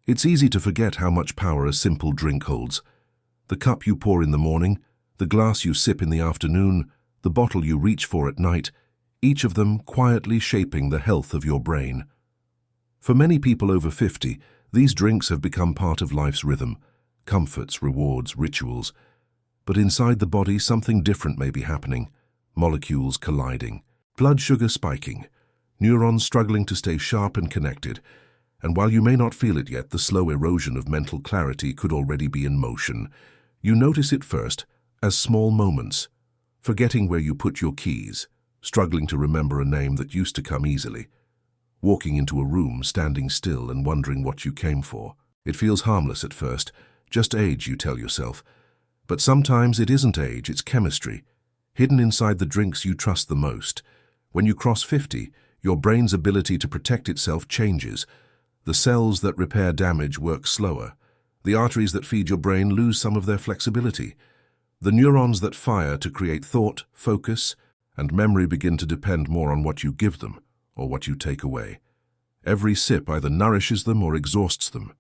It's easy to forget how much power a simple drink holds. The cup you pour in the morning, the glass you sip in the afternoon, the bottle you reach for at night, each of them quietly shaping the health of your brain. For many people over 50, these drinks have become part of life's rhythm, comforts, rewards, rituals. But inside the body, something different may be happening. Molecules colliding, blood sugar spiking, neurons struggling to stay sharp and connected. And while you may not feel it yet, the slow erosion of mental clarity could already be in motion. You notice it first as small moments, forgetting where you put your keys, struggling to remember a name that used to come easily, walking into a room, standing still and wondering what you came for. It feels harmless at first, just age, you tell yourself. But sometimes it isn't age, it's chemistry, hidden inside the drinks you trust the most. When you cross 50, your brain's ability to protect itself changes. The cells that repair damage work slower. The arteries that feed your brain lose some of their flexibility. The neurons that fire to create thought, focus, and memory begin to depend more on what you give them or what you take away. Every sip either nourishes them or exhausts them.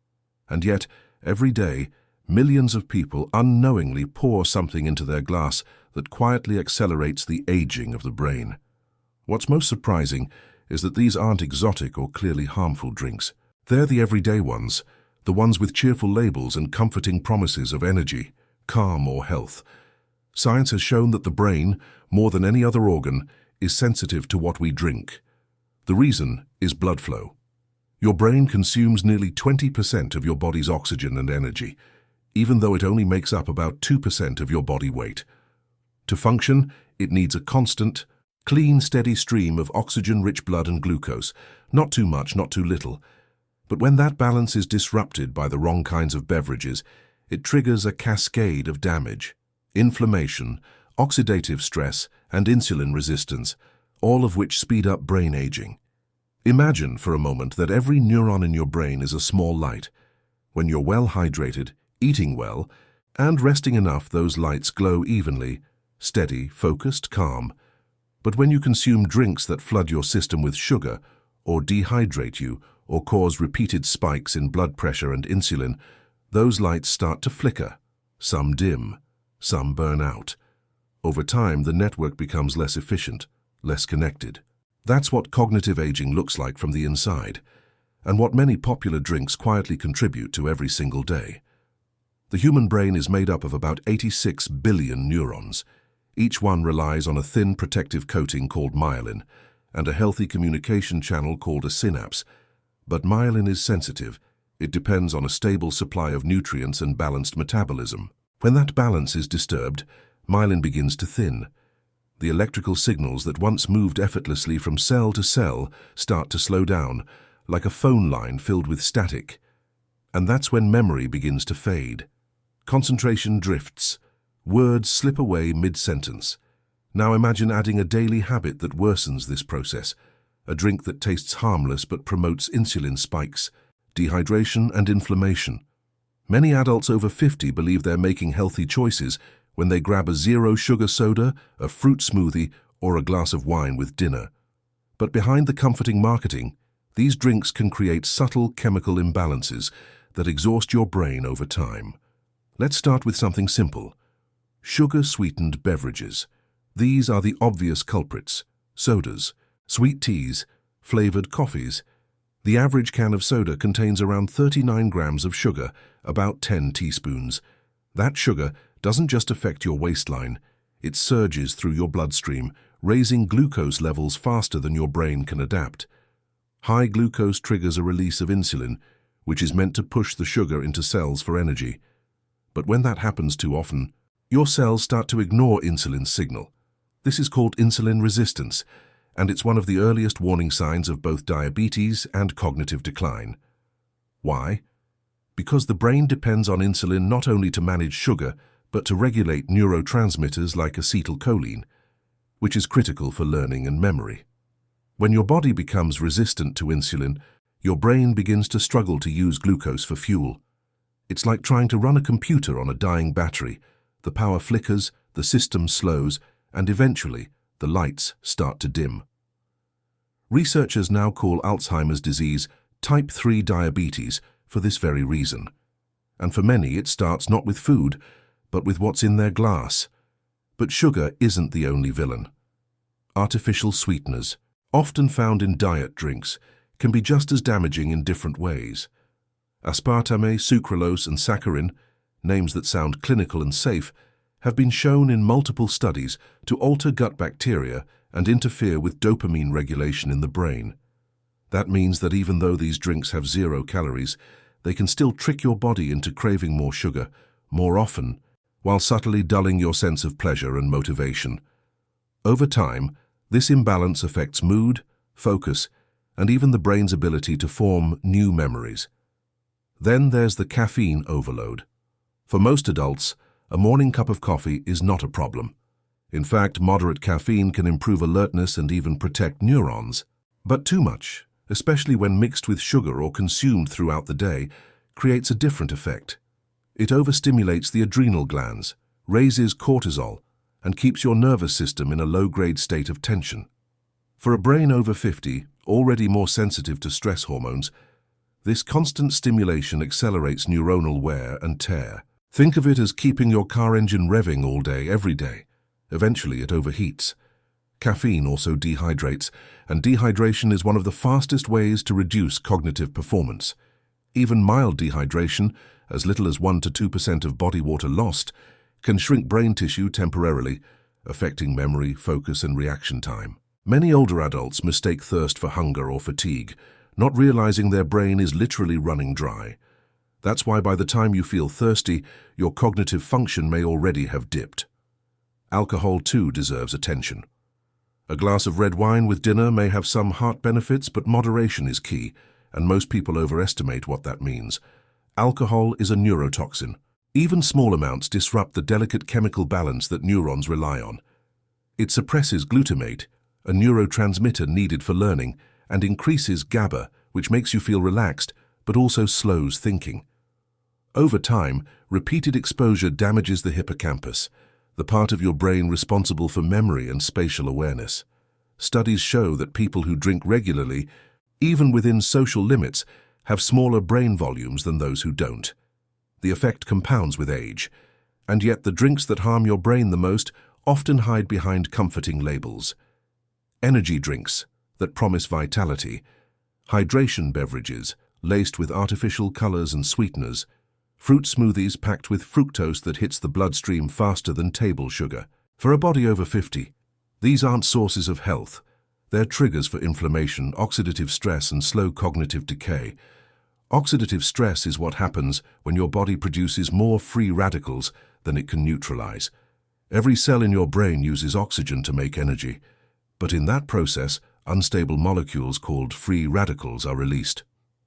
And yet, every day, millions of people unknowingly pour something into their glass that quietly accelerates the aging of the brain. What's most surprising is that these aren't exotic or clearly harmful drinks. They're the everyday ones, the ones with cheerful labels and comforting promises of energy, calm, or health. Science has shown that the brain, more than any other organ, is sensitive to what we drink. The reason is blood flow. Your brain consumes nearly 20% of your body's oxygen and energy, even though it only makes up about 2% of your body weight. To function, it needs a constant, clean, steady stream of oxygen-rich blood and glucose, not too much, not too little. But when that balance is disrupted by the wrong kinds of beverages, it triggers a cascade of damage, inflammation, oxidative stress, and insulin resistance, all of which speed up brain aging. Imagine for a moment that every neuron in your brain is a small light. When you're well hydrated, eating well, and resting enough, those lights glow evenly, steady, focused, calm. But when you consume drinks that flood your system with sugar, or dehydrate you, or cause repeated spikes in blood pressure and insulin, those lights start to flicker. Some dim, some burn out. Over time, the network becomes less efficient, less connected. That's what cognitive aging looks like from the inside, and what many popular drinks quietly contribute to every single day. The human brain is made up of about 86 billion neurons. Each one relies on a thin protective coating called myelin, and a healthy communication channel called a synapse. But myelin is sensitive. It depends on a stable supply of nutrients and balanced metabolism. When that balance is disturbed, myelin begins to thin. The electrical signals that once moved effortlessly from cell to cell start to slow down, like a phone line filled with static. And that's when memory begins to fade. Concentration drifts. Words slip away mid-sentence. Now imagine adding a daily habit that worsens this process. A drink that tastes harmless but promotes insulin spikes, dehydration, and inflammation. Many adults over 50 believe they're making healthy choices when they grab a zero-sugar soda, a fruit smoothie, or a glass of wine with dinner. But behind the comforting marketing, these drinks can create subtle chemical imbalances that exhaust your brain over time. Let's start with something simple. Sugar-sweetened beverages. These are the obvious culprits. Sodas, sweet teas, flavored coffees. The average can of soda contains around 39 grams of sugar, about 10 teaspoons. That sugar doesn't just affect your waistline, it surges through your bloodstream, raising glucose levels faster than your brain can adapt. High glucose triggers a release of insulin, which is meant to push the sugar into cells for energy. But when that happens too often, your cells start to ignore insulin's signal. This is called insulin resistance, and it's one of the earliest warning signs of both diabetes and cognitive decline. Why? Because the brain depends on insulin not only to manage sugar, but to regulate neurotransmitters like acetylcholine, which is critical for learning and memory. When your body becomes resistant to insulin, your brain begins to struggle to use glucose for fuel. It's like trying to run a computer on a dying battery. The power flickers, the system slows, and eventually, the lights start to dim. Researchers now call Alzheimer's disease type 3 diabetes for this very reason. And for many, it starts not with food, but with what's in their glass. But sugar isn't the only villain. Artificial sweeteners, often found in diet drinks, can be just as damaging in different ways. Aspartame, sucralose, and saccharin, names that sound clinical and safe, have been shown in multiple studies to alter gut bacteria and interfere with dopamine regulation in the brain. That means that even though these drinks have 0 calories, they can still trick your body into craving more sugar, more often, while subtly dulling your sense of pleasure and motivation. Over time, this imbalance affects mood, focus, and even the brain's ability to form new memories. Then there's the caffeine overload. For most adults, a morning cup of coffee is not a problem. In fact, moderate caffeine can improve alertness and even protect neurons. But too much, especially when mixed with sugar or consumed throughout the day, creates a different effect. It overstimulates the adrenal glands, raises cortisol, and keeps your nervous system in a low-grade state of tension. For a brain over 50, already more sensitive to stress hormones, this constant stimulation accelerates neuronal wear and tear. Think of it as keeping your car engine revving all day, every day. Eventually it overheats. Caffeine also dehydrates, and dehydration is one of the fastest ways to reduce cognitive performance. Even mild dehydration, as little as 1 to 2% of body water lost, can shrink brain tissue temporarily, affecting memory, focus, and reaction time. Many older adults mistake thirst for hunger or fatigue, not realizing their brain is literally running dry. That's why by the time you feel thirsty, your cognitive function may already have dipped. Alcohol too deserves attention. A glass of red wine with dinner may have some heart benefits, but moderation is key, and most people overestimate what that means. Alcohol is a neurotoxin. Even small amounts disrupt the delicate chemical balance that neurons rely on. It suppresses glutamate, a neurotransmitter needed for learning, and increases GABA, which makes you feel relaxed, but also slows thinking. Over time, repeated exposure damages the hippocampus, the part of your brain responsible for memory and spatial awareness. Studies show that people who drink regularly, even within social limits, have smaller brain volumes than those who don't. The effect compounds with age, and yet the drinks that harm your brain the most often hide behind comforting labels. Energy drinks that promise vitality, hydration beverages laced with artificial colors and sweeteners, fruit smoothies packed with fructose that hits the bloodstream faster than table sugar. For a body over 50, these aren't sources of health. They're triggers for inflammation, oxidative stress, and slow cognitive decay. Oxidative stress is what happens when your body produces more free radicals than it can neutralize. Every cell in your brain uses oxygen to make energy, but in that process, unstable molecules called free radicals are released.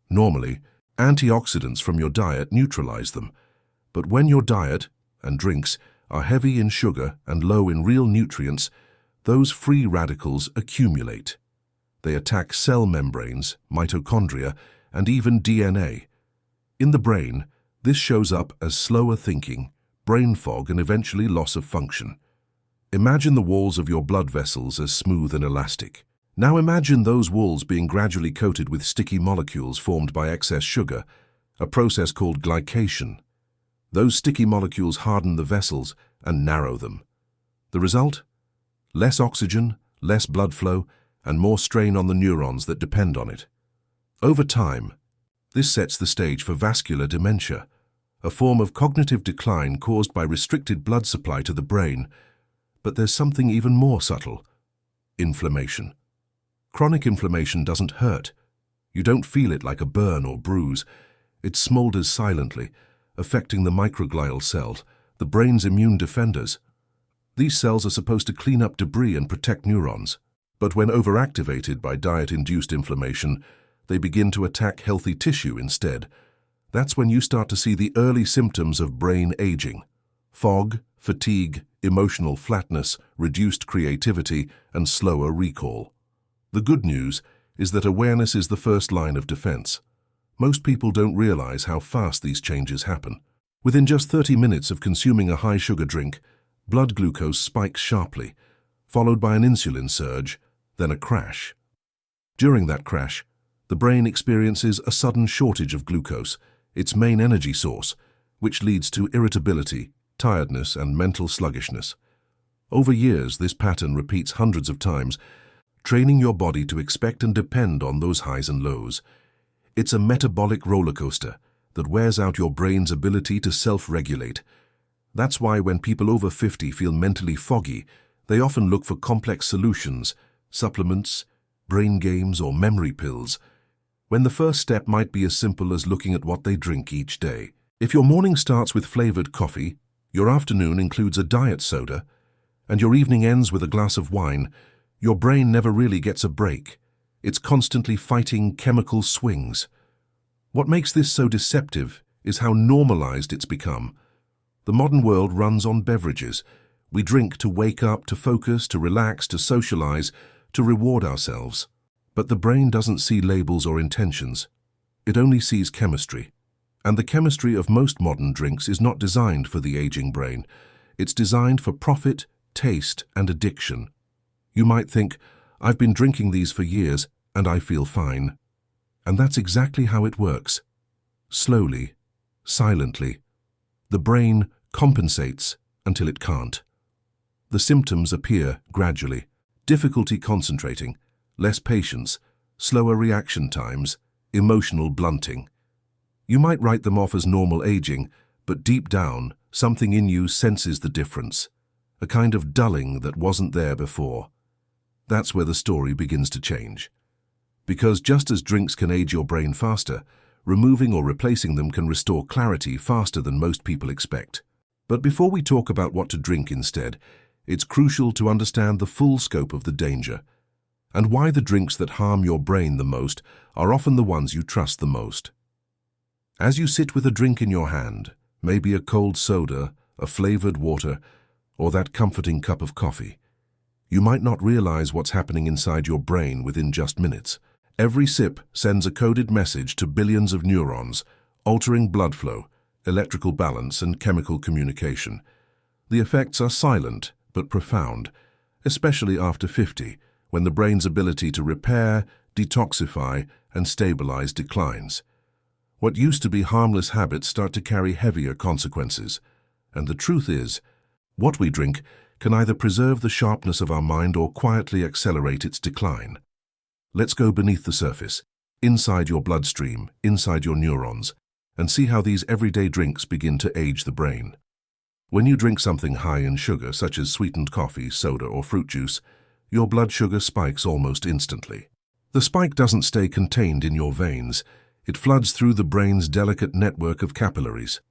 Normally, antioxidants from your diet neutralize them, but when your diet and drinks are heavy in sugar and low in real nutrients, those free radicals accumulate. They attack cell membranes, mitochondria, and even DNA. In the brain, this shows up as slower thinking, brain fog, and eventually loss of function. Imagine the walls of your blood vessels as smooth and elastic. Now imagine those walls being gradually coated with sticky molecules formed by excess sugar, a process called glycation. Those sticky molecules harden the vessels and narrow them. The result? Less oxygen, less blood flow, and more strain on the neurons that depend on it. Over time, this sets the stage for vascular dementia, a form of cognitive decline caused by restricted blood supply to the brain. But there's something even more subtle: inflammation. Chronic inflammation doesn't hurt. You don't feel it like a burn or bruise. It smolders silently, affecting the microglial cells, the brain's immune defenders. These cells are supposed to clean up debris and protect neurons. But when overactivated by diet-induced inflammation, they begin to attack healthy tissue instead. That's when you start to see the early symptoms of brain aging: fog, fatigue, emotional flatness, reduced creativity, and slower recall. The good news is that awareness is the first line of defense. Most people don't realize how fast these changes happen. Within just 30 minutes of consuming a high-sugar drink, blood glucose spikes sharply, followed by an insulin surge, then a crash. During that crash, the brain experiences a sudden shortage of glucose, its main energy source, which leads to irritability, tiredness, and mental sluggishness. Over years, this pattern repeats hundreds of times, training your body to expect and depend on those highs and lows. It's a metabolic roller coaster that wears out your brain's ability to self-regulate. That's why when people over 50 feel mentally foggy, they often look for complex solutions, supplements, brain games, or memory pills, when the first step might be as simple as looking at what they drink each day. If your morning starts with flavored coffee, your afternoon includes a diet soda, and your evening ends with a glass of wine, your brain never really gets a break. It's constantly fighting chemical swings. What makes this so deceptive is how normalized it's become. The modern world runs on beverages. We drink to wake up, to focus, to relax, to socialize, to reward ourselves. But the brain doesn't see labels or intentions. It only sees chemistry. And the chemistry of most modern drinks is not designed for the aging brain. It's designed for profit, taste, and addiction. You might think, I've been drinking these for years and I feel fine. And that's exactly how it works. Slowly, silently, the brain compensates until it can't. The symptoms appear gradually: difficulty concentrating, less patience, slower reaction times, emotional blunting. You might write them off as normal aging, but deep down, something in you senses the difference, a kind of dulling that wasn't there before. That's where the story begins to change. Because just as drinks can age your brain faster, removing or replacing them can restore clarity faster than most people expect. But before we talk about what to drink instead, it's crucial to understand the full scope of the danger and why the drinks that harm your brain the most are often the ones you trust the most. As you sit with a drink in your hand, maybe a cold soda, a flavored water, or that comforting cup of coffee, you might not realize what's happening inside your brain within just minutes. Every sip sends a coded message to billions of neurons, altering blood flow, electrical balance, and chemical communication. The effects are silent but profound, especially after 50, when the brain's ability to repair, detoxify, and stabilize declines. What used to be harmless habits start to carry heavier consequences. And the truth is, what we drink can either preserve the sharpness of our mind or quietly accelerate its decline. Let's go beneath the surface, inside your bloodstream, inside your neurons, and see how these everyday drinks begin to age the brain. When you drink something high in sugar, such as sweetened coffee, soda, or fruit juice, your blood sugar spikes almost instantly. The spike doesn't stay contained in your veins. It floods through the brain's delicate network of capillaries.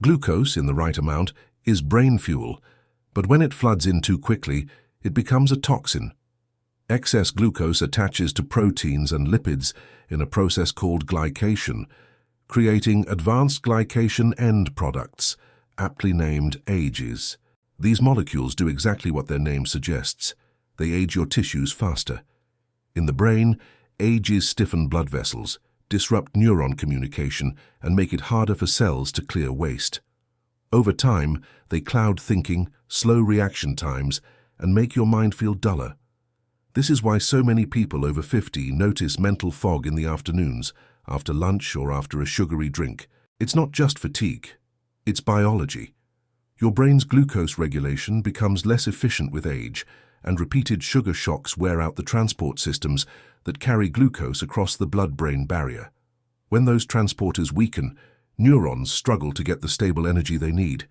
Glucose, in the right amount, is brain fuel, but when it floods in too quickly, it becomes a toxin. Excess glucose attaches to proteins and lipids in a process called glycation, creating advanced glycation end products, aptly named AGEs. These molecules do exactly what their name suggests. They age your tissues faster. In the brain, AGEs stiffen blood vessels, disrupt neuron communication, and make it harder for cells to clear waste. Over time, they cloud thinking, slow reaction times, and make your mind feel duller. This is why so many people over 50 notice mental fog in the afternoons, after lunch or after a sugary drink. It's not just fatigue, it's biology. Your brain's glucose regulation becomes less efficient with age, and repeated sugar shocks wear out the transport systems that carry glucose across the blood-brain barrier. When those transporters weaken, neurons struggle to get the stable energy they need.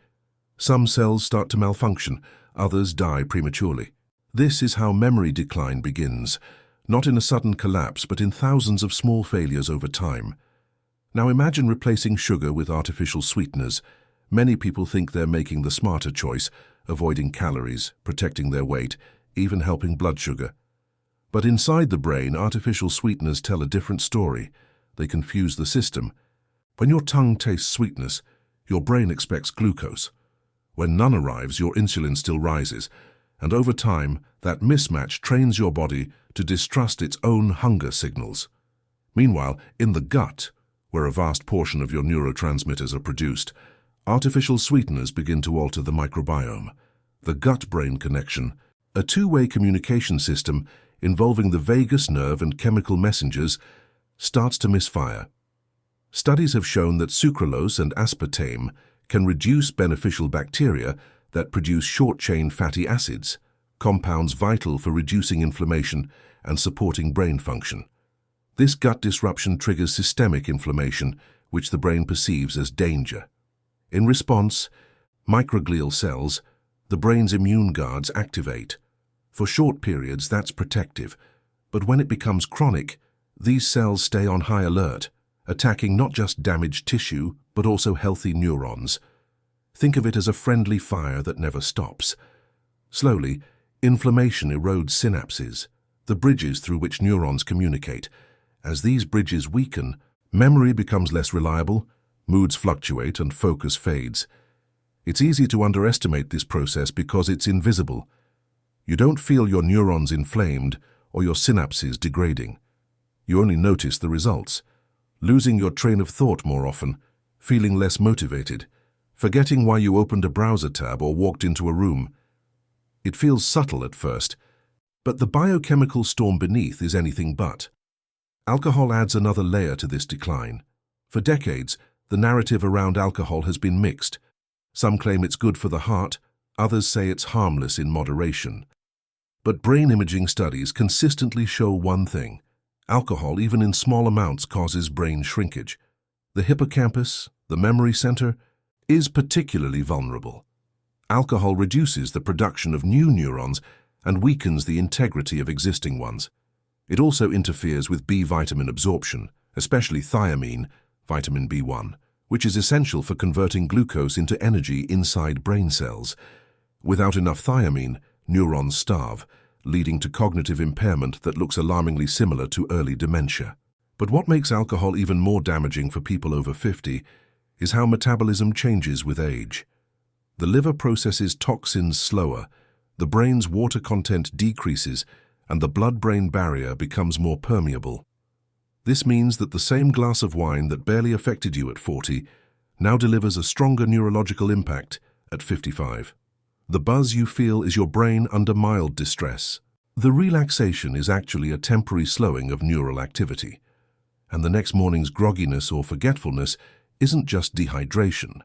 Some cells start to malfunction, others die prematurely. This is how memory decline begins, not in a sudden collapse, but in thousands of small failures over time. Now imagine replacing sugar with artificial sweeteners. Many people think they're making the smarter choice, avoiding calories, protecting their weight, even helping blood sugar. But inside the brain, artificial sweeteners tell a different story. They confuse the system. When your tongue tastes sweetness, your brain expects glucose. When none arrives, your insulin still rises. And over time, that mismatch trains your body to distrust its own hunger signals. Meanwhile, in the gut, where a vast portion of your neurotransmitters are produced, artificial sweeteners begin to alter the microbiome. The gut-brain connection, a two-way communication system involving the vagus nerve and chemical messengers, starts to misfire. Studies have shown that sucralose and aspartame can reduce beneficial bacteria that produce short-chain fatty acids, compounds vital for reducing inflammation and supporting brain function. This gut disruption triggers systemic inflammation, which the brain perceives as danger. In response, microglial cells, the brain's immune guards, activate. For short periods, that's protective, but when it becomes chronic, these cells stay on high alert, attacking not just damaged tissue, but also healthy neurons. Think of it as a friendly fire that never stops. Slowly, inflammation erodes synapses, the bridges through which neurons communicate. As these bridges weaken, memory becomes less reliable, moods fluctuate, and focus fades. It's easy to underestimate this process because it's invisible. You don't feel your neurons inflamed or your synapses degrading. You only notice the results. Losing your train of thought more often, feeling less motivated, forgetting why you opened a browser tab or walked into a room. It feels subtle at first, but the biochemical storm beneath is anything but. Alcohol adds another layer to this decline. For decades, the narrative around alcohol has been mixed. Some claim it's good for the heart, others say it's harmless in moderation. But brain imaging studies consistently show one thing. Alcohol, even in small amounts, causes brain shrinkage. The hippocampus, the memory center, is particularly vulnerable. Alcohol reduces the production of new neurons and weakens the integrity of existing ones. It also interferes with B vitamin absorption, especially thiamine, vitamin B1, which is essential for converting glucose into energy inside brain cells. Without enough thiamine, neurons starve, leading to cognitive impairment that looks alarmingly similar to early dementia. But what makes alcohol even more damaging for people over 50 is how metabolism changes with age. The liver processes toxins slower, the brain's water content decreases, and the blood-brain barrier becomes more permeable. This means that the same glass of wine that barely affected you at 40 now delivers a stronger neurological impact at 55. The buzz you feel is your brain under mild distress. The relaxation is actually a temporary slowing of neural activity. And the next morning's grogginess or forgetfulness isn't just dehydration,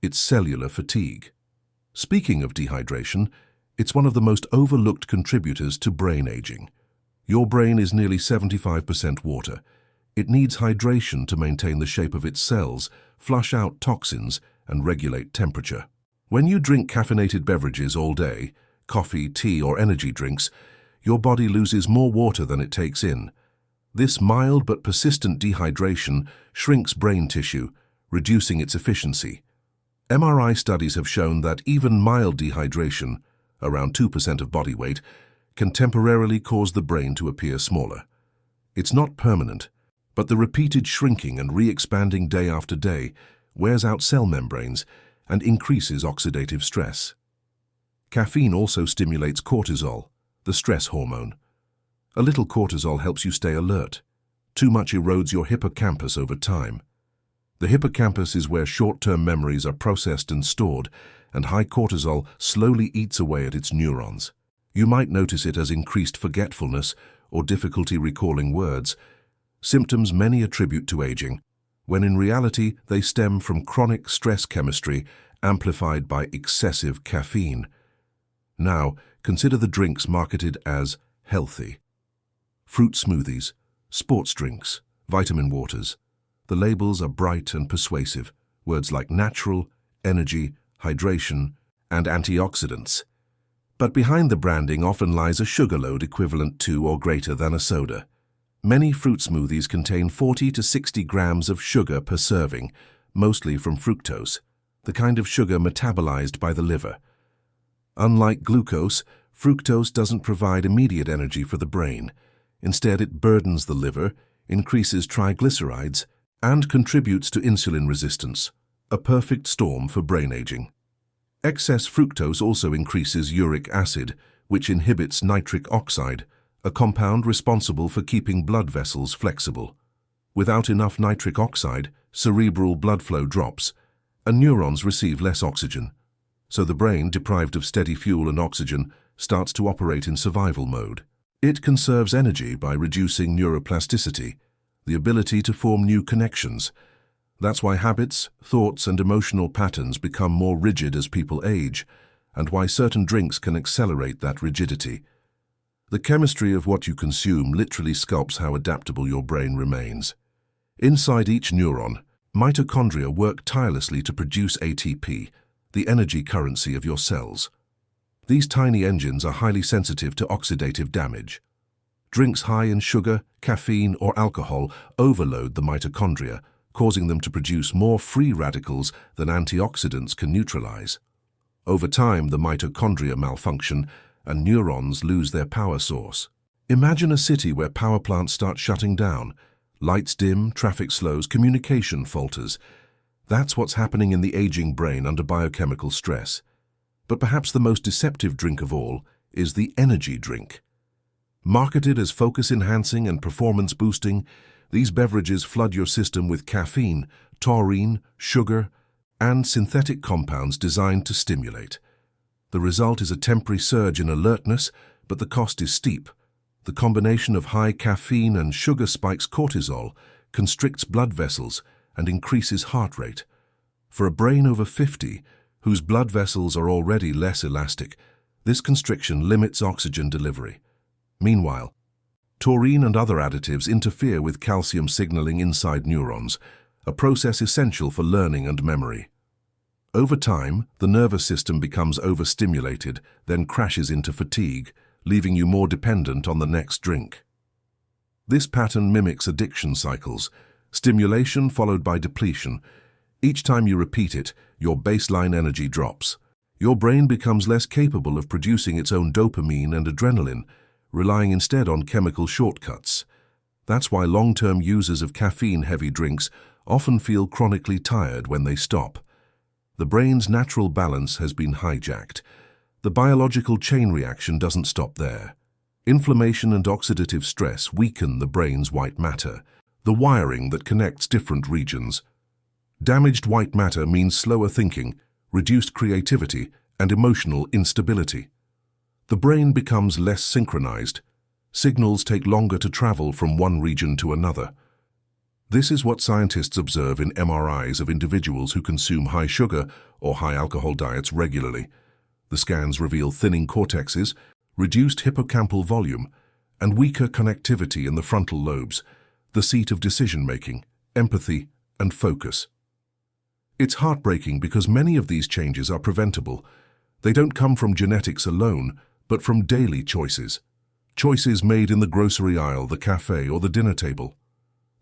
it's cellular fatigue. Speaking of dehydration, it's one of the most overlooked contributors to brain aging. Your brain is nearly 75% water. It needs hydration to maintain the shape of its cells, flush out toxins, and regulate temperature. When you drink caffeinated beverages all day, coffee, tea, or energy drinks, your body loses more water than it takes in. This mild but persistent dehydration shrinks brain tissue, reducing its efficiency. MRI studies have shown that even mild dehydration, around 2% of body weight, can temporarily cause the brain to appear smaller. It's not permanent, but the repeated shrinking and re-expanding day after day wears out cell membranes and increases oxidative stress. Caffeine also stimulates cortisol, the stress hormone. A little cortisol helps you stay alert. Too much erodes your hippocampus over time. The hippocampus is where short-term memories are processed and stored, and high cortisol slowly eats away at its neurons. You might notice it as increased forgetfulness or difficulty recalling words, symptoms many attribute to aging, when in reality they stem from chronic stress chemistry amplified by excessive caffeine. Now, consider the drinks marketed as healthy. Fruit smoothies, sports drinks, vitamin waters. The labels are bright and persuasive, words like natural, energy, hydration, and antioxidants. But behind the branding often lies a sugar load equivalent to or greater than a soda. Many fruit smoothies contain 40 to 60 grams of sugar per serving, mostly from fructose, the kind of sugar metabolized by the liver. Unlike glucose, fructose doesn't provide immediate energy for the brain. Instead, it burdens the liver, increases triglycerides, and contributes to insulin resistance, a perfect storm for brain aging. Excess fructose also increases uric acid, which inhibits nitric oxide, a compound responsible for keeping blood vessels flexible. Without enough nitric oxide, cerebral blood flow drops, and neurons receive less oxygen. So the brain, deprived of steady fuel and oxygen, starts to operate in survival mode. It conserves energy by reducing neuroplasticity, the ability to form new connections, That's why habits, thoughts, and emotional patterns become more rigid as people age, and why certain drinks can accelerate that rigidity. The chemistry of what you consume literally sculpts how adaptable your brain remains. Inside each neuron, mitochondria work tirelessly to produce ATP, the energy currency of your cells. These tiny engines are highly sensitive to oxidative damage. Drinks high in sugar, caffeine, or alcohol overload the mitochondria, causing them to produce more free radicals than antioxidants can neutralize. Over time, the mitochondria malfunction and neurons lose their power source. Imagine a city where power plants start shutting down. Lights dim, traffic slows, communication falters. That's what's happening in the aging brain under biochemical stress. But perhaps the most deceptive drink of all is the energy drink. Marketed as focus-enhancing and performance-boosting, these beverages flood your system with caffeine, taurine, sugar, and synthetic compounds designed to stimulate. The result is a temporary surge in alertness, but the cost is steep. The combination of high caffeine and sugar spikes cortisol, constricts blood vessels, and increases heart rate. For a brain over 50, whose blood vessels are already less elastic, this constriction limits oxygen delivery. Meanwhile, taurine and other additives interfere with calcium signaling inside neurons, a process essential for learning and memory. Over time, the nervous system becomes overstimulated, then crashes into fatigue, leaving you more dependent on the next drink. This pattern mimics addiction cycles, stimulation followed by depletion. Each time you repeat it, your baseline energy drops. Your brain becomes less capable of producing its own dopamine and adrenaline, relying instead on chemical shortcuts. That's why long-term users of caffeine-heavy drinks often feel chronically tired when they stop. The brain's natural balance has been hijacked. The biological chain reaction doesn't stop there. Inflammation and oxidative stress weaken the brain's white matter, the wiring that connects different regions. Damaged white matter means slower thinking, reduced creativity, and emotional instability. The brain becomes less synchronized. Signals take longer to travel from one region to another. This is what scientists observe in MRIs of individuals who consume high sugar or high alcohol diets regularly. The scans reveal thinning cortexes, reduced hippocampal volume, and weaker connectivity in the frontal lobes, the seat of decision-making, empathy, and focus. It's heartbreaking because many of these changes are preventable. They don't come from genetics alone, but from daily choices. Choices made in the grocery aisle, the cafe, or the dinner table.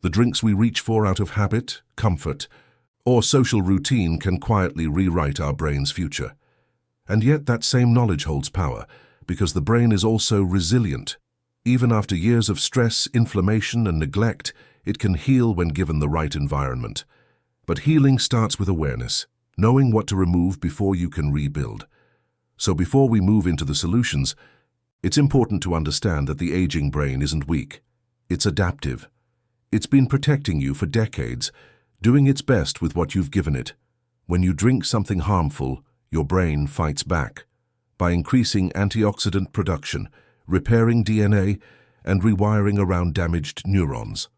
The drinks we reach for out of habit, comfort, or social routine can quietly rewrite our brain's future. And yet that same knowledge holds power, because the brain is also resilient. Even after years of stress, inflammation, and neglect, it can heal when given the right environment. But healing starts with awareness, knowing what to remove before you can rebuild. So before we move into the solutions, it's important to understand that the aging brain isn't weak. It's adaptive. It's been protecting you for decades, doing its best with what you've given it. When you drink something harmful, your brain fights back by increasing antioxidant production, repairing DNA, and rewiring around damaged neurons.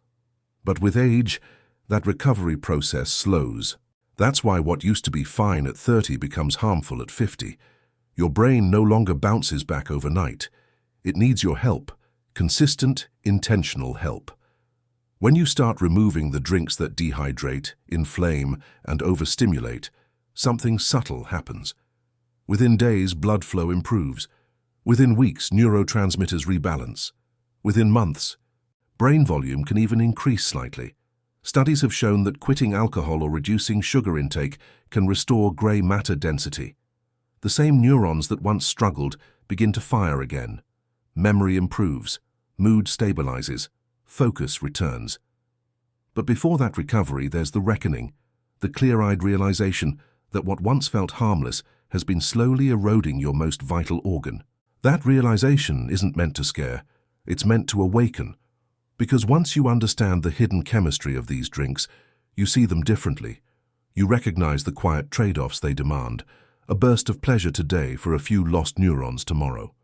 But with age, that recovery process slows. That's why what used to be fine at 30 becomes harmful at 50. Your brain no longer bounces back overnight. It needs your help, consistent, intentional help. When you start removing the drinks that dehydrate, inflame, and overstimulate, something subtle happens. Within days, blood flow improves. Within weeks, neurotransmitters rebalance. Within months, brain volume can even increase slightly. Studies have shown that quitting alcohol or reducing sugar intake can restore gray matter density. The same neurons that once struggled begin to fire again. Memory improves, mood stabilizes, focus returns. But before that recovery, there's the reckoning, the clear-eyed realization that what once felt harmless has been slowly eroding your most vital organ. That realization isn't meant to scare, it's meant to awaken. Because once you understand the hidden chemistry of these drinks, you see them differently. You recognize the quiet trade-offs they demand, a burst of pleasure today for a few lost neurons tomorrow.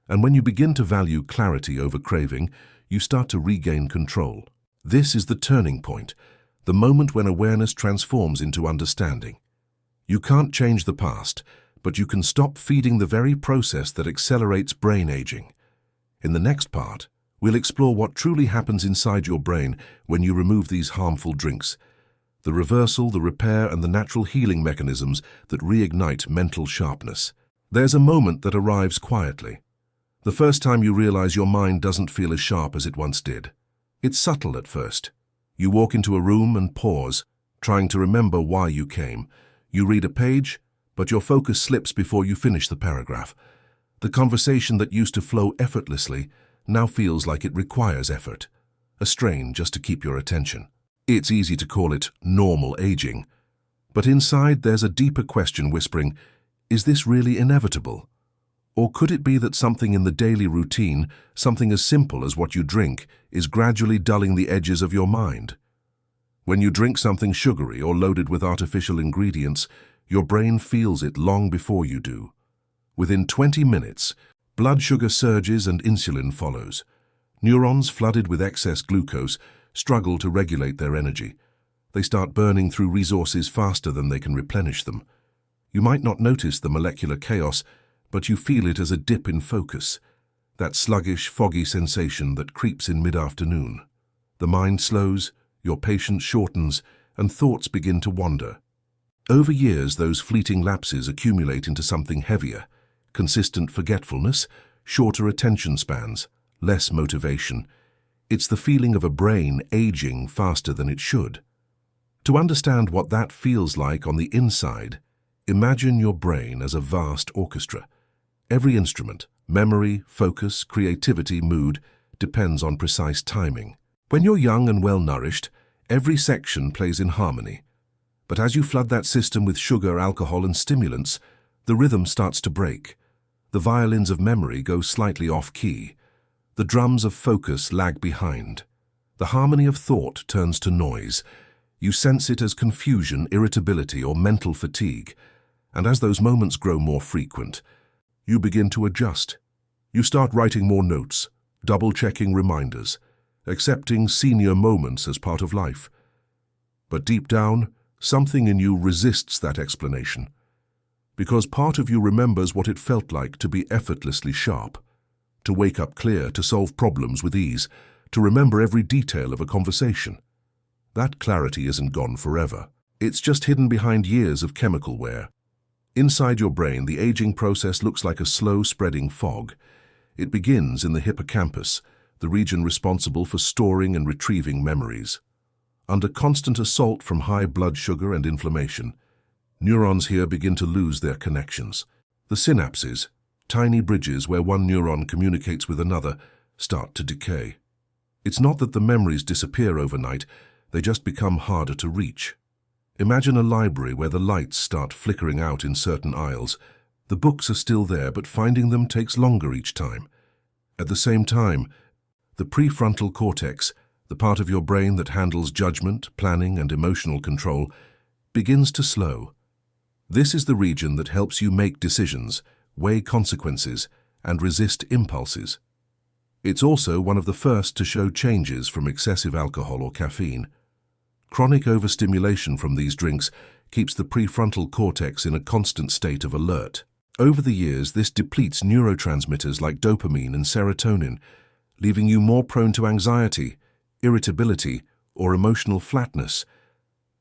And when you begin to value clarity over craving, you start to regain control. This is the turning point, the moment when awareness transforms into understanding. You can't change the past, but you can stop feeding the very process that accelerates brain aging. In the next part, we'll explore what truly happens inside your brain when you remove these harmful drinks, the reversal, the repair, and the natural healing mechanisms that reignite mental sharpness. There's a moment that arrives quietly. The first time you realize your mind doesn't feel as sharp as it once did. It's subtle at first. You walk into a room and pause, trying to remember why you came. You read a page, but your focus slips before you finish the paragraph. The conversation that used to flow effortlessly now feels like it requires effort, a strain just to keep your attention. It's easy to call it normal aging, but inside there's a deeper question whispering, is this really inevitable? Or could it be that something in the daily routine, something as simple as what you drink, is gradually dulling the edges of your mind? When you drink something sugary or loaded with artificial ingredients, your brain feels it long before you do. Within 20 minutes, blood sugar surges and insulin follows. Neurons flooded with excess glucose struggle to regulate their energy. They start burning through resources faster than they can replenish them. You might not notice the molecular chaos, but you feel it as a dip in focus, that sluggish, foggy sensation that creeps in mid-afternoon. The mind slows, your patience shortens, and thoughts begin to wander. Over years, those fleeting lapses accumulate into something heavier: consistent forgetfulness, shorter attention spans, less motivation. It's the feeling of a brain aging faster than it should. To understand what that feels like on the inside, imagine your brain as a vast orchestra. Every instrument, memory, focus, creativity, mood, depends on precise timing. When you're young and well-nourished, every section plays in harmony. But as you flood that system with sugar, alcohol, and stimulants, the rhythm starts to break. The violins of memory go slightly off-key. The drums of focus lag behind. The harmony of thought turns to noise. You sense it as confusion, irritability, or mental fatigue. And as those moments grow more frequent, you begin to adjust. You start writing more notes, double-checking reminders, accepting senior moments as part of life. But deep down, something in you resists that explanation, because part of you remembers what it felt like to be effortlessly sharp, to wake up clear, to solve problems with ease, to remember every detail of a conversation. That clarity isn't gone forever. It's just hidden behind years of chemical wear. Inside your brain, the aging process looks like a slow-spreading fog. It begins in the hippocampus, the region responsible for storing and retrieving memories. Under constant assault from high blood sugar and inflammation, neurons here begin to lose their connections. The synapses, tiny bridges where one neuron communicates with another, start to decay. It's not that the memories disappear overnight, they just become harder to reach. Imagine a library where the lights start flickering out in certain aisles. The books are still there, but finding them takes longer each time. At the same time, the prefrontal cortex, the part of your brain that handles judgment, planning, and emotional control, begins to slow. This is the region that helps you make decisions, weigh consequences, and resist impulses. It's also one of the first to show changes from excessive alcohol or caffeine. Chronic overstimulation from these drinks keeps the prefrontal cortex in a constant state of alert. Over the years, this depletes neurotransmitters like dopamine and serotonin, leaving you more prone to anxiety, irritability, or emotional flatness.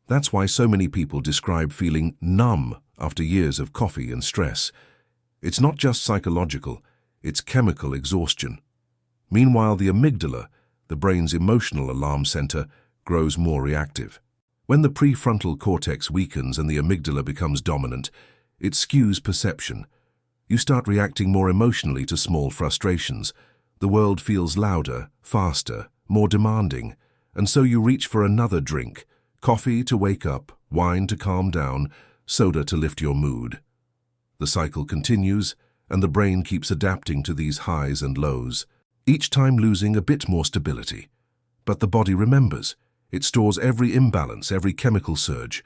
That's why so many people describe feeling numb after years of coffee and stress. It's not just psychological, it's chemical exhaustion. Meanwhile, the amygdala, the brain's emotional alarm center, grows more reactive. When the prefrontal cortex weakens and the amygdala becomes dominant, it skews perception. You start reacting more emotionally to small frustrations. The world feels louder, faster, more demanding, and so you reach for another drink: coffee to wake up, wine to calm down, soda to lift your mood. The cycle continues, and the brain keeps adapting to these highs and lows, each time losing a bit more stability. But the body remembers. It stores every imbalance, every chemical surge.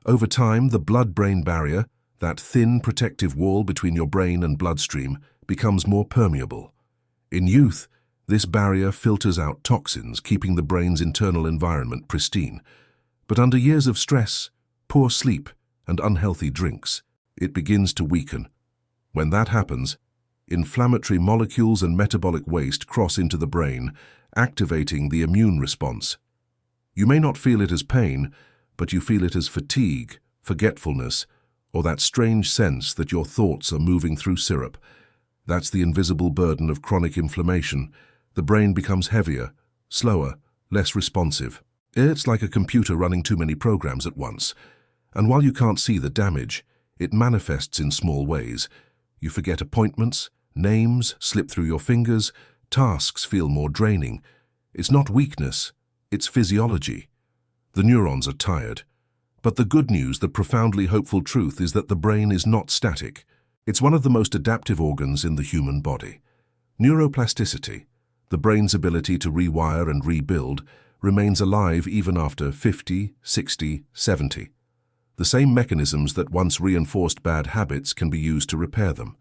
Over time, the blood-brain barrier, that thin protective wall between your brain and bloodstream, becomes more permeable. In youth, this barrier filters out toxins, keeping the brain's internal environment pristine. But under years of stress, poor sleep, and unhealthy drinks, it begins to weaken. When that happens, inflammatory molecules and metabolic waste cross into the brain, activating the immune response. You may not feel it as pain, but you feel it as fatigue, forgetfulness, or that strange sense that your thoughts are moving through syrup. That's the invisible burden of chronic inflammation. The brain becomes heavier, slower, less responsive. It's like a computer running too many programs at once. And while you can't see the damage, it manifests in small ways. You forget appointments, names slip through your fingers, tasks feel more draining. It's not weakness, it's physiology. The neurons are tired. But the good news, the profoundly hopeful truth, is that the brain is not static. It's one of the most adaptive organs in the human body. Neuroplasticity, the brain's ability to rewire and rebuild, remains alive even after 50, 60, 70. The same mechanisms that once reinforced bad habits can be used to repair them.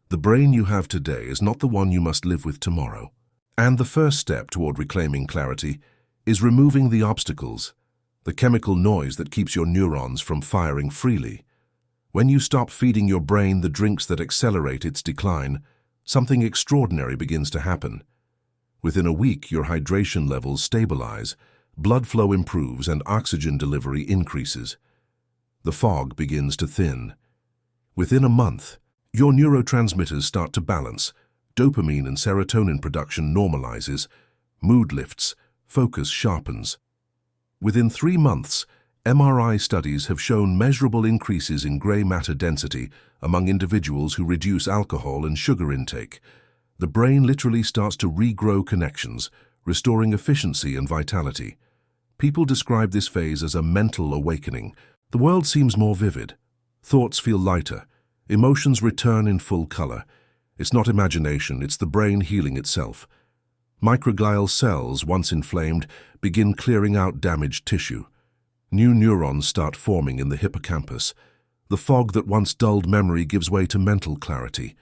The brain you have today is not the one you must live with tomorrow. And the first step toward reclaiming clarity is removing the obstacles, the chemical noise that keeps your neurons from firing freely. When you stop feeding your brain the drinks that accelerate its decline, something extraordinary begins to happen. Within a week, your hydration levels stabilize, blood flow improves, and oxygen delivery increases. The fog begins to thin. Within a month, your neurotransmitters start to balance, dopamine and serotonin production normalizes, mood lifts, focus sharpens. Within 3 months, MRI studies have shown measurable increases in gray matter density among individuals who reduce alcohol and sugar intake. The brain literally starts to regrow connections, restoring efficiency and vitality. People describe this phase as a mental awakening. The world seems more vivid. Thoughts feel lighter. Emotions return in full color. It's not imagination, it's the brain healing itself. Microglial cells, once inflamed, begin clearing out damaged tissue. New neurons start forming in the hippocampus. The fog that once dulled memory gives way to mental clarity.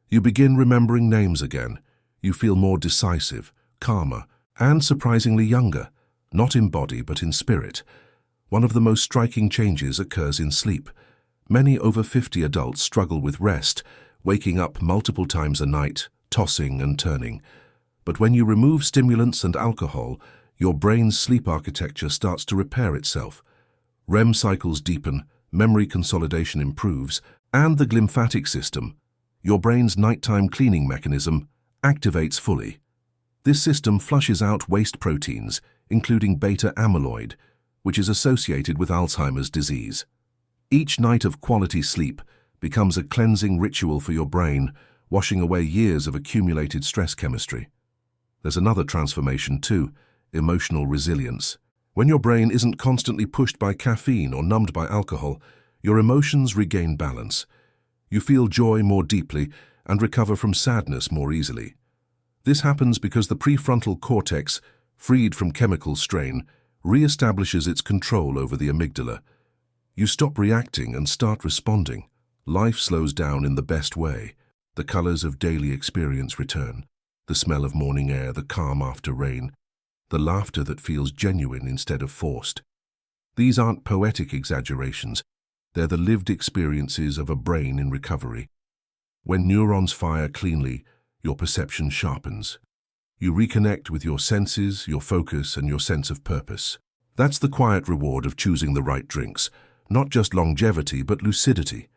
You begin remembering names again. You feel more decisive, calmer, and surprisingly younger, not in body but in spirit. One of the most striking changes occurs in sleep. Many over 50 adults struggle with rest, waking up multiple times a night, tossing and turning. But when you remove stimulants and alcohol, your brain's sleep architecture starts to repair itself. REM cycles deepen, memory consolidation improves, and the glymphatic system, your brain's nighttime cleaning mechanism, activates fully. This system flushes out waste proteins, including beta amyloid, which is associated with Alzheimer's disease. Each night of quality sleep becomes a cleansing ritual for your brain, washing away years of accumulated stress chemistry. There's another transformation too, emotional resilience. When your brain isn't constantly pushed by caffeine or numbed by alcohol, your emotions regain balance. You feel joy more deeply and recover from sadness more easily. This happens because the prefrontal cortex, freed from chemical strain, re-establishes its control over the amygdala. You stop reacting and start responding. Life slows down in the best way. The colors of daily experience return. The smell of morning air, the calm after rain, the laughter that feels genuine instead of forced. These aren't poetic exaggerations. They're the lived experiences of a brain in recovery. When neurons fire cleanly, your perception sharpens. You reconnect with your senses, your focus, and your sense of purpose. That's the quiet reward of choosing the right drinks, not just longevity, but lucidity.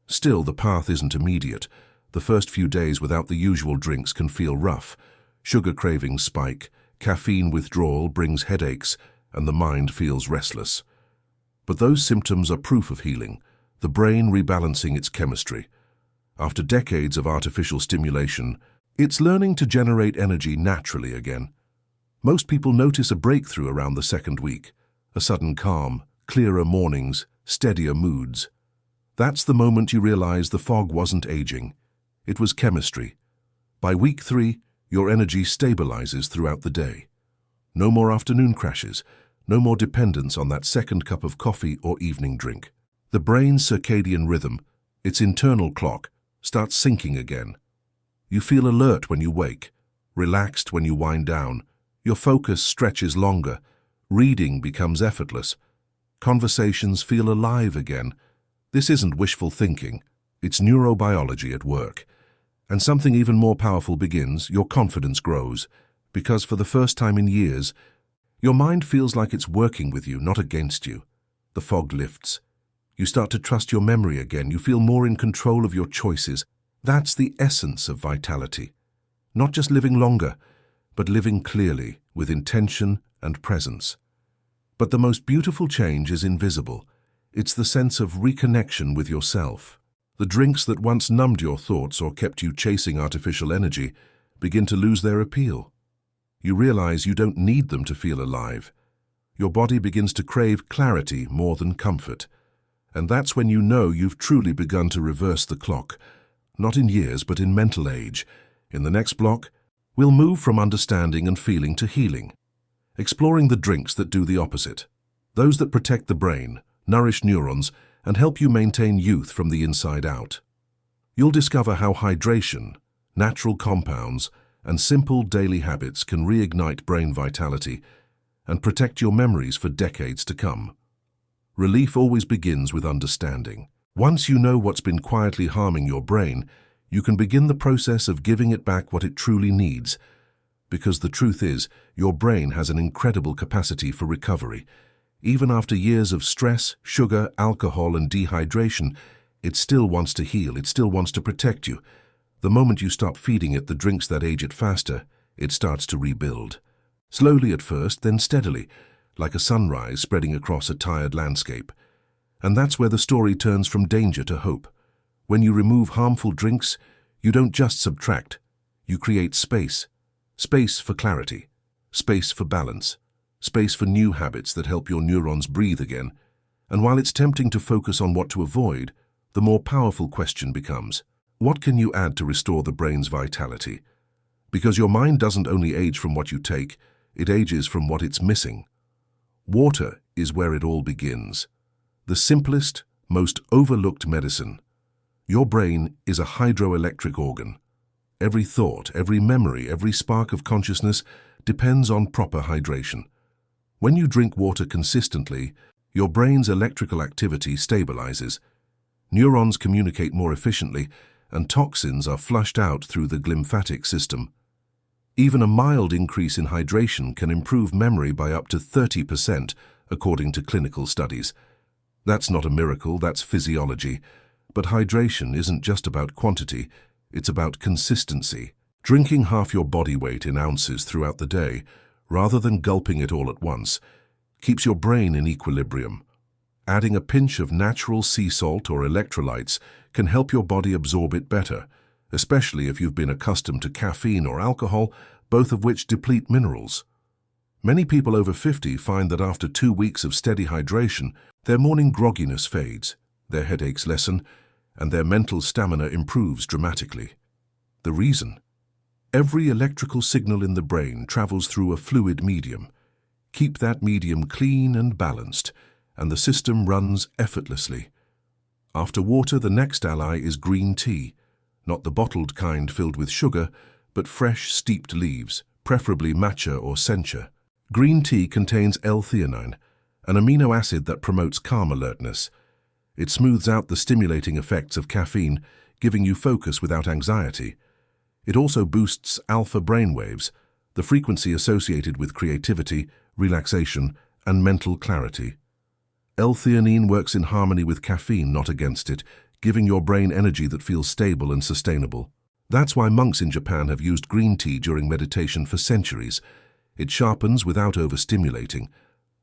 Still, the path isn't immediate. The first few days without the usual drinks can feel rough. Sugar cravings spike, caffeine withdrawal brings headaches, and the mind feels restless. But those symptoms are proof of healing, the brain rebalancing its chemistry. After decades of artificial stimulation, it's learning to generate energy naturally again. Most people notice a breakthrough around the second week, a sudden calm, clearer mornings, steadier moods. That's the moment you realize the fog wasn't aging. It was chemistry. By week 3, your energy stabilizes throughout the day. No more afternoon crashes, no more dependence on that second cup of coffee or evening drink. The brain's circadian rhythm, its internal clock, starts syncing again. You feel alert when you wake, relaxed when you wind down. Your focus stretches longer. Reading becomes effortless. Conversations feel alive again. This isn't wishful thinking. It's neurobiology at work. And something even more powerful begins. Your confidence grows. Because for the first time in years, your mind feels like it's working with you, not against you. The fog lifts. You start to trust your memory again. You feel more in control of your choices. That's the essence of vitality. Not just living longer, but living clearly, with intention and presence. But the most beautiful change is invisible. It's the sense of reconnection with yourself. The drinks that once numbed your thoughts or kept you chasing artificial energy begin to lose their appeal. You realize you don't need them to feel alive. Your body begins to crave clarity more than comfort. And that's when you know you've truly begun to reverse the clock. Not in years, but in mental age. In the next block, we'll move from understanding and feeling to healing, exploring the drinks that do the opposite. Those that protect the brain, nourish neurons, and help you maintain youth from the inside out. You'll discover how hydration, natural compounds, and simple daily habits can reignite brain vitality and protect your memories for decades to come. Relief always begins with understanding. Once you know what's been quietly harming your brain, you can begin the process of giving it back what it truly needs. Because the truth is, your brain has an incredible capacity for recovery. Even after years of stress, sugar, alcohol, and dehydration, it still wants to heal, it still wants to protect you. The moment you stop feeding it the drinks that age it faster, it starts to rebuild. Slowly at first, then steadily, like a sunrise spreading across a tired landscape. And that's where the story turns from danger to hope. When you remove harmful drinks, you don't just subtract, you create space. Space for clarity, space for balance, space for new habits that help your neurons breathe again. And while it's tempting to focus on what to avoid, the more powerful question becomes, what can you add to restore the brain's vitality? Because your mind doesn't only age from what you take, it ages from what it's missing. Water is where it all begins. The simplest, most overlooked medicine. Your brain is a hydroelectric organ. Every thought, every memory, every spark of consciousness depends on proper hydration. When you drink water consistently, your brain's electrical activity stabilizes. Neurons communicate more efficiently, and toxins are flushed out through the glymphatic system. Even a mild increase in hydration can improve memory by up to 30%, according to clinical studies. That's not a miracle, that's physiology. But hydration isn't just about quantity, it's about consistency. Drinking half your body weight in ounces throughout the day, rather than gulping it all at once, keeps your brain in equilibrium. Adding a pinch of natural sea salt or electrolytes can help your body absorb it better, especially if you've been accustomed to caffeine or alcohol, both of which deplete minerals. Many people over 50 find that after 2 weeks of steady hydration, their morning grogginess fades, their headaches lessen, and their mental stamina improves dramatically. The reason? Every electrical signal in the brain travels through a fluid medium. Keep that medium clean and balanced, and the system runs effortlessly. After water, the next ally is green tea, not the bottled kind filled with sugar, but fresh steeped leaves, preferably matcha or sencha. Green tea contains L-theanine, an amino acid that promotes calm alertness. It smooths out the stimulating effects of caffeine, giving you focus without anxiety. It also boosts alpha brainwaves, the frequency associated with creativity, relaxation, and mental clarity. L-theanine works in harmony with caffeine, not against it, giving your brain energy that feels stable and sustainable. That's why monks in Japan have used green tea during meditation for centuries. It sharpens without overstimulating.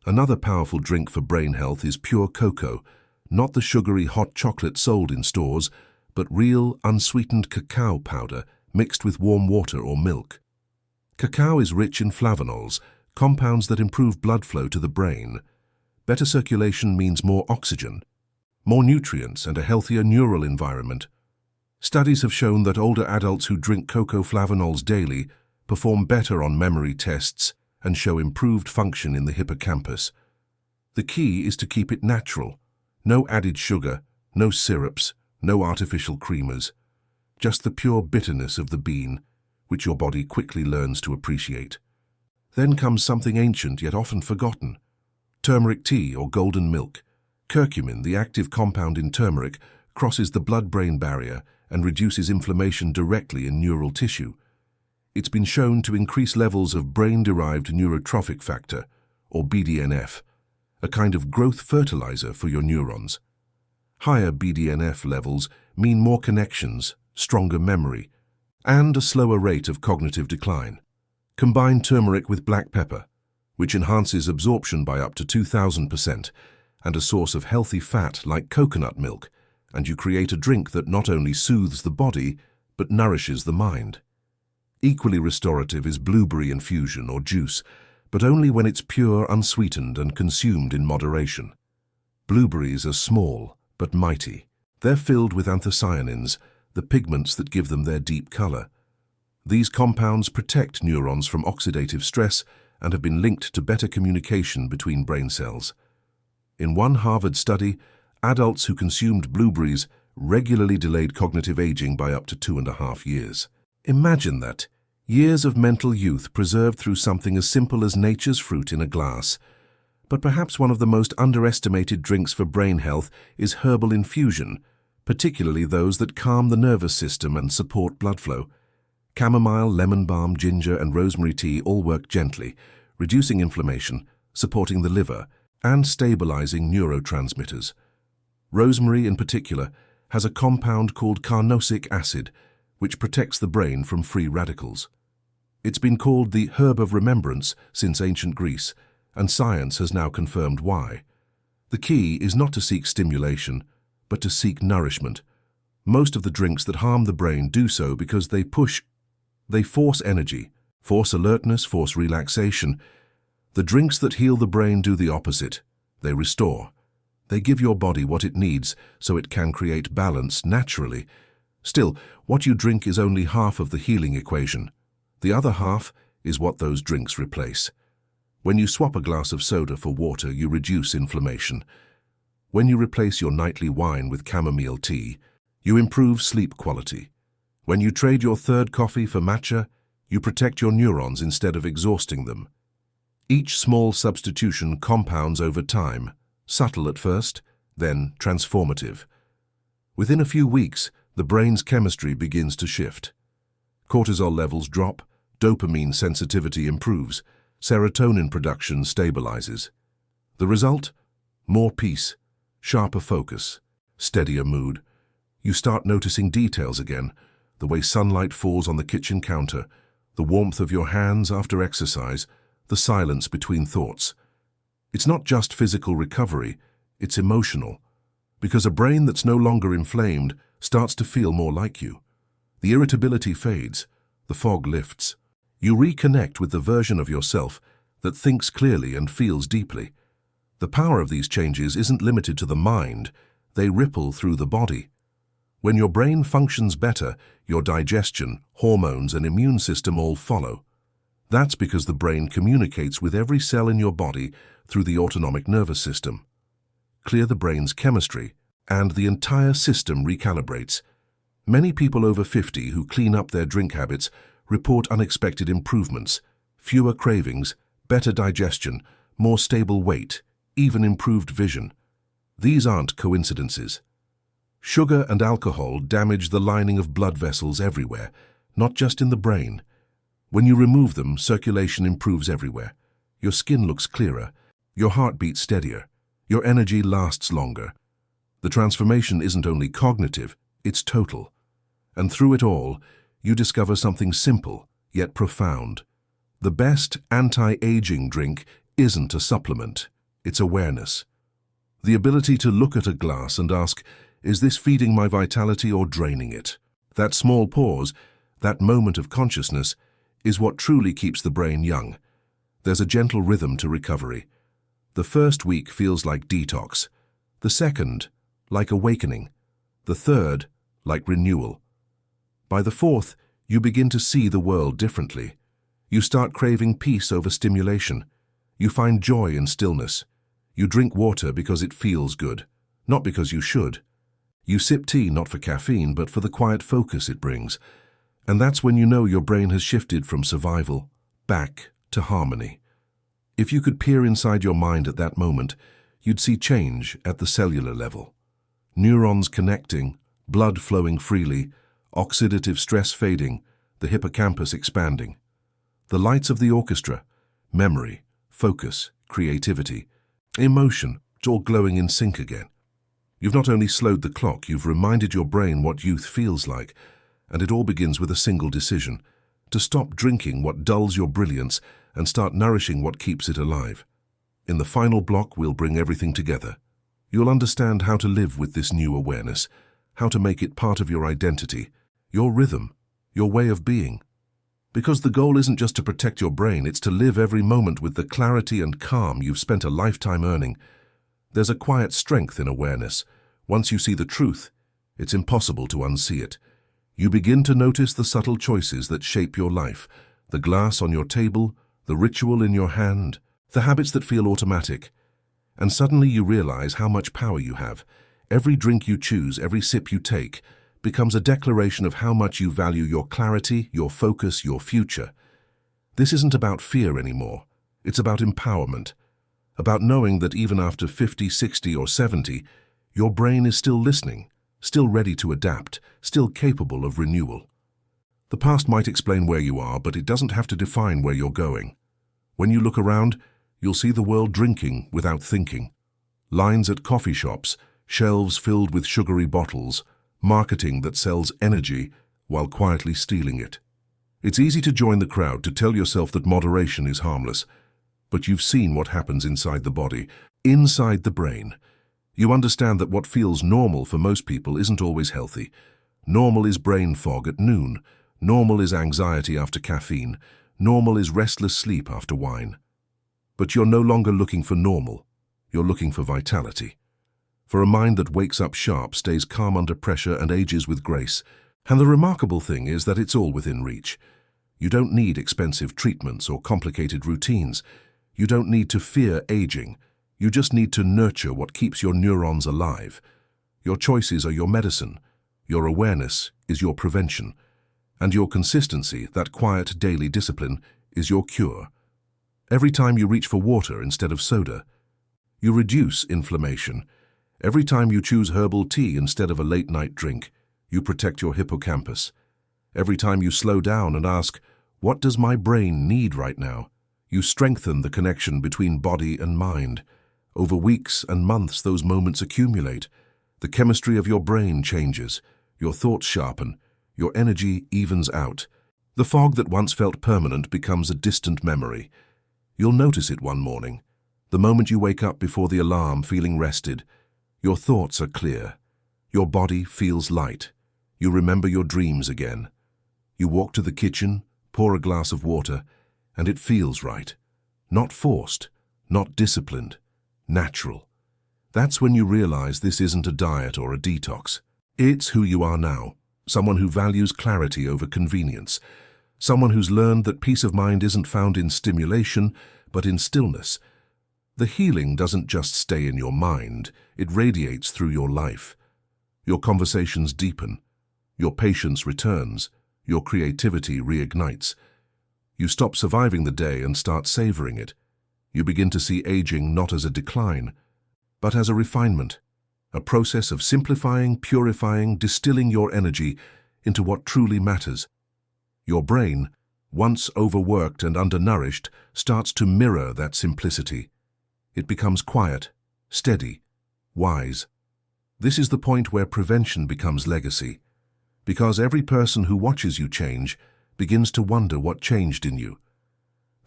Another powerful drink for brain health is pure cocoa, not the sugary hot chocolate sold in stores, but real, unsweetened cacao powder mixed with warm water or milk. Cacao is rich in flavonols, compounds that improve blood flow to the brain. Better circulation means more oxygen, more nutrients, and a healthier neural environment. Studies have shown that older adults who drink cocoa flavonols daily perform better on memory tests and show improved function in the hippocampus. The key is to keep it natural. No added sugar, no syrups, no artificial creamers. Just the pure bitterness of the bean, which your body quickly learns to appreciate. Then comes something ancient yet often forgotten: Turmeric tea or golden milk. Curcumin, the active compound in turmeric, crosses the blood-brain barrier and reduces inflammation directly in neural tissue. It's been shown to increase levels of brain-derived neurotrophic factor, or BDNF, a kind of growth fertilizer for your neurons. Higher BDNF levels mean more connections, stronger memory, and a slower rate of cognitive decline. Combine turmeric with black pepper, which enhances absorption by up to 2,000%, and a source of healthy fat like coconut milk, and you create a drink that not only soothes the body, but nourishes the mind. Equally restorative is blueberry infusion or juice, but only when it's pure, unsweetened, and consumed in moderation. Blueberries are small, but mighty. They're filled with anthocyanins, the pigments that give them their deep color. These compounds protect neurons from oxidative stress and have been linked to better communication between brain cells. In one Harvard study, adults who consumed blueberries regularly delayed cognitive aging by up to 2.5 years. Imagine that. Years of mental youth preserved through something as simple as nature's fruit in a glass. But perhaps one of the most underestimated drinks for brain health is herbal infusion, particularly those that calm the nervous system and support blood flow. Chamomile, lemon balm, ginger, and rosemary tea all work gently, reducing inflammation, supporting the liver, and stabilizing neurotransmitters. Rosemary, in particular, has a compound called carnosic acid, which protects the brain from free radicals. It's been called the herb of remembrance since ancient Greece, and science has now confirmed why. The key is not to seek stimulation, but to seek nourishment. Most of the drinks that harm the brain do so because they force energy, force alertness, force relaxation. The drinks that heal the brain do the opposite. They restore. They give your body what it needs so it can create balance naturally. Still, what you drink is only half of the healing equation. The other half is what those drinks replace. When you swap a glass of soda for water, you reduce inflammation. When you replace your nightly wine with chamomile tea, you improve sleep quality. When you trade your third coffee for matcha, you protect your neurons instead of exhausting them. Each small substitution compounds over time, subtle at first, then transformative. Within a few weeks, the brain's chemistry begins to shift. Cortisol levels drop, dopamine sensitivity improves, serotonin production stabilizes. The result? More peace, sharper focus, steadier mood. You start noticing details again, the way sunlight falls on the kitchen counter, the warmth of your hands after exercise, the silence between thoughts. It's not just physical recovery, it's emotional. Because a brain that's no longer inflamed starts to feel more like you. The irritability fades, the fog lifts. You reconnect with the version of yourself that thinks clearly and feels deeply. The power of these changes isn't limited to the mind, they ripple through the body. When your brain functions better, your digestion, hormones, and immune system all follow. That's because the brain communicates with every cell in your body through the autonomic nervous system. Clear the brain's chemistry, and the entire system recalibrates. Many people over 50 who clean up their drink habits report unexpected improvements, fewer cravings, better digestion, more stable weight, even improved vision. These aren't coincidences. Sugar and alcohol damage the lining of blood vessels everywhere, not just in the brain. When you remove them, circulation improves everywhere. Your skin looks clearer, your heart beats steadier, your energy lasts longer. The transformation isn't only cognitive, it's total. And through it all, you discover something simple, yet profound. The best anti-aging drink isn't a supplement, it's awareness. The ability to look at a glass and ask, is this feeding my vitality or draining it? That small pause, that moment of consciousness, is what truly keeps the brain young. There's a gentle rhythm to recovery. The first week feels like detox. The second, like awakening. The third, like renewal. By the fourth, you begin to see the world differently. You start craving peace over stimulation. You find joy in stillness. You drink water because it feels good, not because you should. You sip tea not for caffeine, but for the quiet focus it brings. And that's when you know your brain has shifted from survival back to harmony. If you could peer inside your mind at that moment, you'd see change at the cellular level. Neurons connecting, blood flowing freely, oxidative stress fading, the hippocampus expanding. The lights of the orchestra, memory, focus, creativity, emotion, it's all glowing in sync again. You've not only slowed the clock, you've reminded your brain what youth feels like, and it all begins with a single decision: to stop drinking what dulls your brilliance and start nourishing what keeps it alive. In the final block, we'll bring everything together. You'll understand how to live with this new awareness, how to make it part of your identity, your rhythm, your way of being. Because the goal isn't just to protect your brain, it's to live every moment with the clarity and calm you've spent a lifetime earning. There's a quiet strength in awareness. Once you see the truth, it's impossible to unsee it. You begin to notice the subtle choices that shape your life, the glass on your table, the ritual in your hand, the habits that feel automatic. And suddenly you realize how much power you have. Every drink you choose, every sip you take, becomes a declaration of how much you value your clarity, your focus, your future. This isn't about fear anymore. It's about empowerment. About knowing that even after 50, 60, or 70, your brain is still listening, still ready to adapt, still capable of renewal. The past might explain where you are, but it doesn't have to define where you're going. When you look around, you'll see the world drinking without thinking. Lines at coffee shops, shelves filled with sugary bottles, marketing that sells energy while quietly stealing it. It's easy to join the crowd, to tell yourself that moderation is harmless. But you've seen what happens inside the body, inside the brain. You understand that what feels normal for most people isn't always healthy. Normal is brain fog at noon. Normal is anxiety after caffeine. Normal is restless sleep after wine. But you're no longer looking for normal. You're looking for vitality. For a mind that wakes up sharp, stays calm under pressure, and ages with grace. And the remarkable thing is that it's all within reach. You don't need expensive treatments or complicated routines. You don't need to fear aging. You just need to nurture what keeps your neurons alive. Your choices are your medicine. Your awareness is your prevention. And your consistency, that quiet daily discipline, is your cure. Every time you reach for water instead of soda, you reduce inflammation. Every time you choose herbal tea instead of a late-night drink, you protect your hippocampus. Every time you slow down and ask, "What does my brain need right now?" you strengthen the connection between body and mind. Over weeks and months, those moments accumulate. The chemistry of your brain changes. Your thoughts sharpen. Your energy evens out. The fog that once felt permanent becomes a distant memory. You'll notice it one morning. The moment you wake up before the alarm, feeling rested, your thoughts are clear. Your body feels light. You remember your dreams again. You walk to the kitchen, pour a glass of water, and it feels right. Not forced, not disciplined, natural. That's when you realize this isn't a diet or a detox. It's who you are now, someone who values clarity over convenience, someone who's learned that peace of mind isn't found in stimulation, but in stillness. The healing doesn't just stay in your mind, it radiates through your life. Your conversations deepen, your patience returns, your creativity reignites. You stop surviving the day and start savoring it. You begin to see aging not as a decline, but as a refinement, a process of simplifying, purifying, distilling your energy into what truly matters. Your brain, once overworked and undernourished, starts to mirror that simplicity. It becomes quiet, steady, wise. This is the point where prevention becomes legacy, because every person who watches you change begins to wonder what changed in you.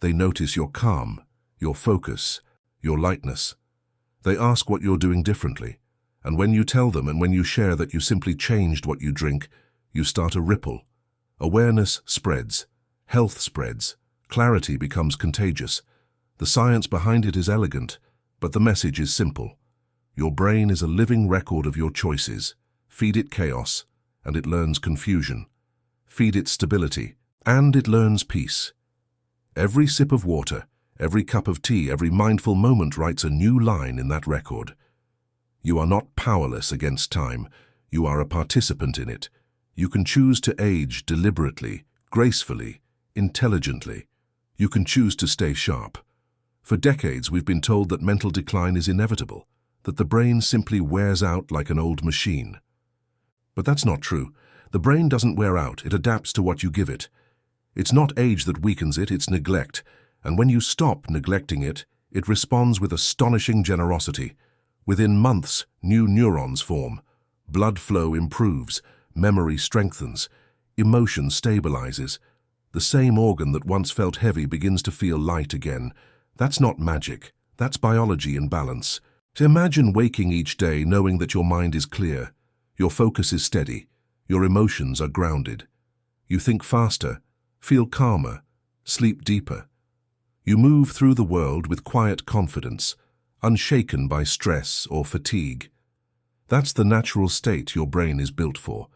They notice your calm, your focus, your lightness. They ask what you're doing differently, and when you tell them and when you share that you simply changed what you drink, you start a ripple. Awareness spreads, health spreads, clarity becomes contagious. The science behind it is elegant, but the message is simple. Your brain is a living record of your choices. Feed it chaos, and it learns confusion. Feed it stability, and it learns peace. Every sip of water, every cup of tea, every mindful moment writes a new line in that record. You are not powerless against time. You are a participant in it. You can choose to age deliberately, gracefully, intelligently. You can choose to stay sharp. For decades, we've been told that mental decline is inevitable, that the brain simply wears out like an old machine. But that's not true. The brain doesn't wear out, it adapts to what you give it. It's not age that weakens it, it's neglect. And when you stop neglecting it, it responds with astonishing generosity. Within months, new neurons form. Blood flow improves, memory strengthens, emotion stabilizes. The same organ that once felt heavy begins to feel light again. That's not magic, that's biology in balance. So imagine waking each day knowing that your mind is clear, your focus is steady, your emotions are grounded. You think faster, feel calmer, sleep deeper. You move through the world with quiet confidence, unshaken by stress or fatigue. That's the natural state your brain is built for,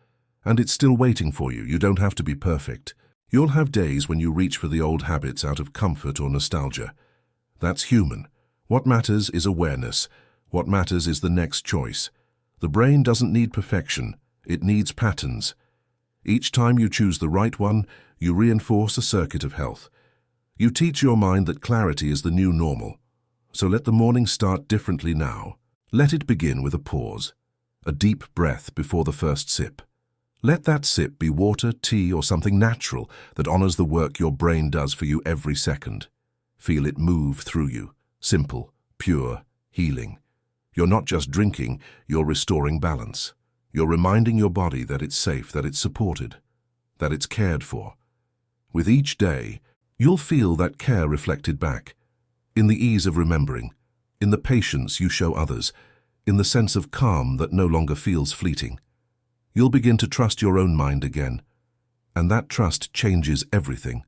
and it's still waiting for you. You don't have to be perfect. You'll have days when you reach for the old habits out of comfort or nostalgia. That's human. What matters is awareness. What matters is the next choice. The brain doesn't need perfection, it needs patterns. Each time you choose the right one, you reinforce a circuit of health. You teach your mind that clarity is the new normal. So let the morning start differently now. Let it begin with a pause, a deep breath before the first sip. Let that sip be water, tea, or something natural that honors the work your brain does for you every second. Feel it move through you, simple, pure, healing. You're not just drinking, you're restoring balance. You're reminding your body that it's safe, that it's supported, that it's cared for. With each day, you'll feel that care reflected back, in the ease of remembering, in the patience you show others, in the sense of calm that no longer feels fleeting. You'll begin to trust your own mind again, and that trust changes everything.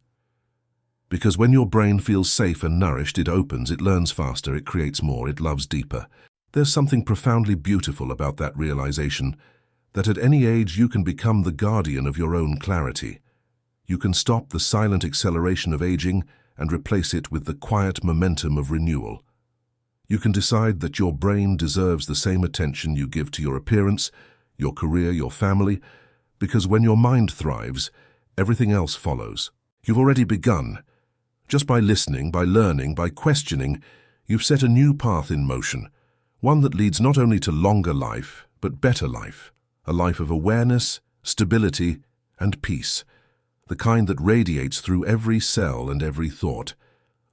Because when your brain feels safe and nourished, it opens, it learns faster, it creates more, it loves deeper. There's something profoundly beautiful about that realization, that at any age you can become the guardian of your own clarity. You can stop the silent acceleration of aging and replace it with the quiet momentum of renewal. You can decide that your brain deserves the same attention you give to your appearance, your career, your family, because when your mind thrives, everything else follows. You've already begun. Just by listening, by learning, by questioning, you've set a new path in motion, one that leads not only to longer life, but better life, a life of awareness, stability, and peace, the kind that radiates through every cell and every thought.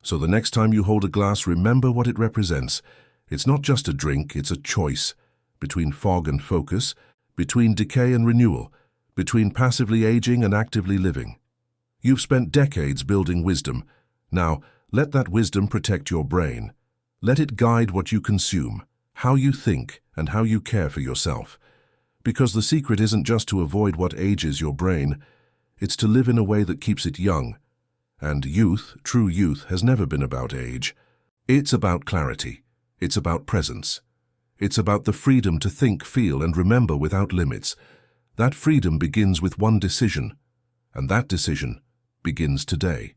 So the next time you hold a glass, remember what it represents. It's not just a drink, it's a choice between fog and focus, between decay and renewal, between passively aging and actively living. You've spent decades building wisdom. Now, let that wisdom protect your brain. Let it guide what you consume, how you think, and how you care for yourself. Because the secret isn't just to avoid what ages your brain, it's to live in a way that keeps it young. And youth, true youth, has never been about age. It's about clarity. It's about presence. It's about the freedom to think, feel, and remember without limits. That freedom begins with one decision, and that decision begins today.